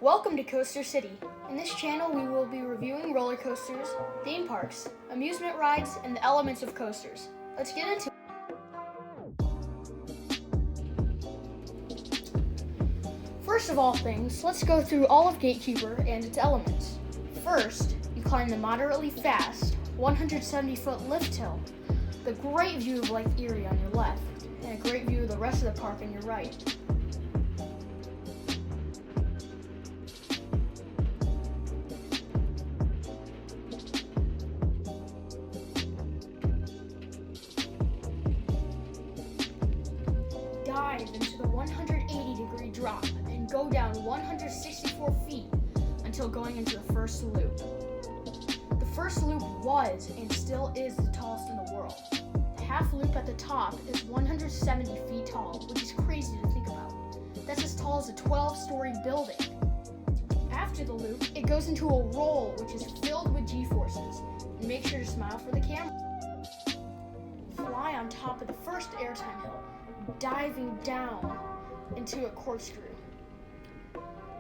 Welcome to Coaster City. In this channel, we will be reviewing roller coasters, theme parks, amusement rides, and the elements of coasters. Let's get into it. First of all things, let's go through all of GateKeeper and its elements. First, you climb the moderately fast 170-foot lift hill, the great view of Lake Erie on your left, and a great view of the rest of the park on your right. Dive into the 180-degree drop and go down 164 feet until going into the first loop. The first loop was and still is the tallest in the world. The half loop at the top is 170 feet tall, which is crazy to think about. That's as tall as a 12-story building. After the loop, it goes into a roll, which is filled with G-forces. And make sure to smile for the camera. Fly on top of the first airtime hill, diving down into a corkscrew.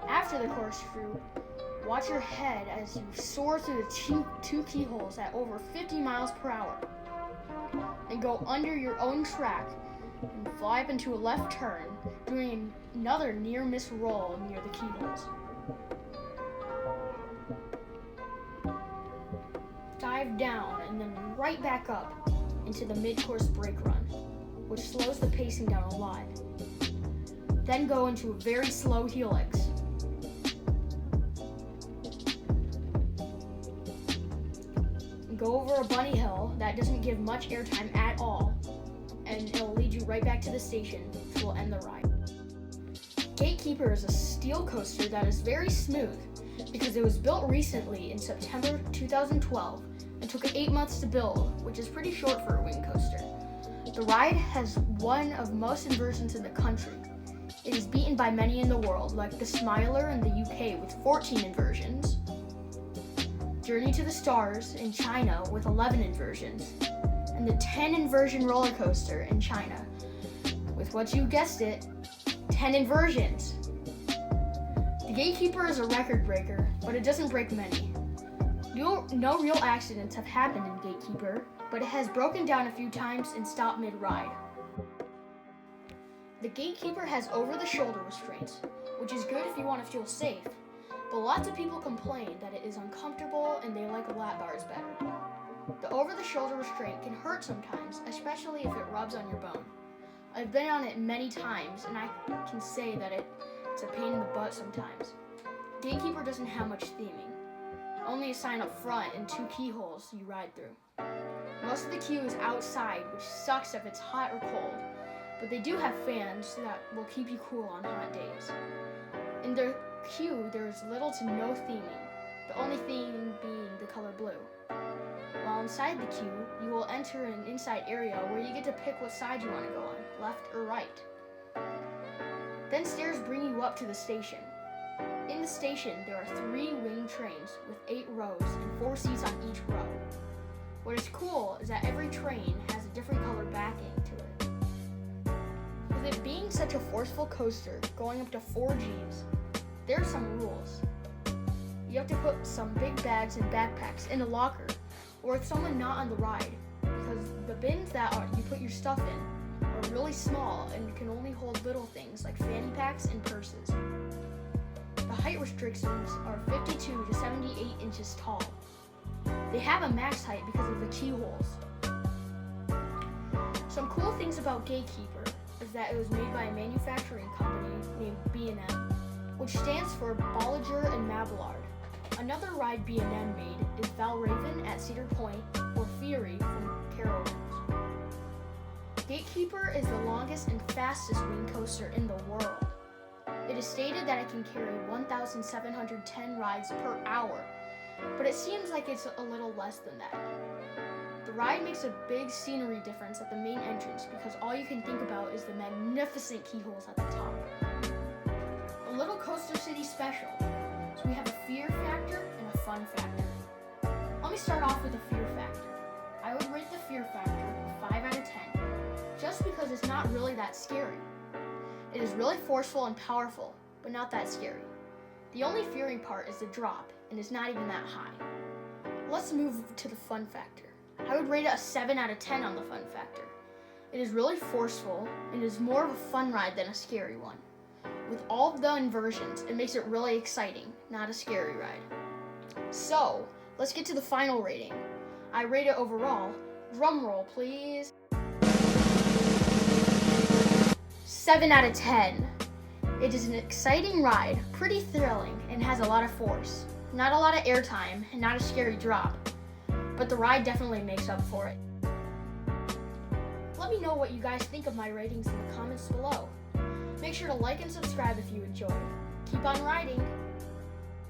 After the corkscrew, watch your head as you soar through the two keyholes at over 50 miles per hour and go under your own track and fly up into a left turn, doing another near-miss roll near the keyholes. Dive down and then right back up into the mid-course brake run, which slows the pacing down a lot. Then go into a very slow helix. Go over a bunny hill that doesn't give much airtime at all, and it'll lead you right back to the station, which will end the ride. GateKeeper is a steel coaster that is very smooth because it was built recently in September 2012 and took 8 months to build, which is pretty short for a wing coaster. The ride has one of most inversions in the country. It is beaten by many in the world, like the Smiler in the UK with 14 inversions, Journey to the Stars in China with 11 inversions, and the 10 inversion roller coaster in China with, what you guessed it, 10 inversions. The GateKeeper is a record breaker, but it doesn't break many. No real accidents have happened in GateKeeper, but it has broken down a few times and stopped mid-ride. The GateKeeper has over-the-shoulder restraints, which is good if you want to feel safe, but lots of people complain that it is uncomfortable and they like lap bars better. The over-the-shoulder restraint can hurt sometimes, especially if it rubs on your bone. I've been on it many times, and I can say that it's a pain in the butt sometimes. GateKeeper doesn't have much theming. Only a sign up front and 2 keyholes you ride through. Most of the queue is outside, which sucks if it's hot or cold, but they do have fans that will keep you cool on hot days. In their queue, there is little to no theming, the only theme being the color blue. While inside the queue, you will enter an inside area where you get to pick what side you want to go on, left or right. Then stairs bring you up to the station. In the station, there are 3 wing trains with 8 rows and 4 seats on each row. What is cool is that every train has a different color backing to it. With it being such a forceful coaster, going up to 4 Gs, there are some rules. You have to put some big bags and backpacks in a locker or with someone not on the ride, because the bins that you put your stuff in are really small and can only hold little things like fanny packs and purses. The height restrictions are 52 to 78 inches tall. They have a max height because of the keyholes. Some cool things about GateKeeper is that it was made by a manufacturing company named B&M, which stands for Bolliger and Mabillard. Another ride B&M made is Valraven at Cedar Point or Fury from Carowinds. GateKeeper is the longest and fastest wing coaster in the world. It is stated that it can carry 1,710 rides per hour, but it seems like it's a little less than that. The ride makes a big scenery difference at the main entrance because all you can think about is the magnificent keyholes at the top. A little Coaster City special. So we have a fear factor and a fun factor. Let me start off with the fear factor. I would rate the fear factor a 5 out of 10, just because it's not really that scary. It is really forceful and powerful, but not that scary. The only fearing part is the drop, and it's not even that high. Let's move to the fun factor. I would rate it a 7 out of 10 on the fun factor. It is really forceful, and is more of a fun ride than a scary one. With all of the inversions, it makes it really exciting, not a scary ride. So, let's get to the final rating. I rate it overall, drum roll please, 7 out of 10. It is an exciting ride, pretty thrilling, and has a lot of force. Not a lot of airtime, and not a scary drop, but the ride definitely makes up for it. Let me know what you guys think of my ratings in the comments below. Make sure to like and subscribe if you enjoyed. Keep on riding!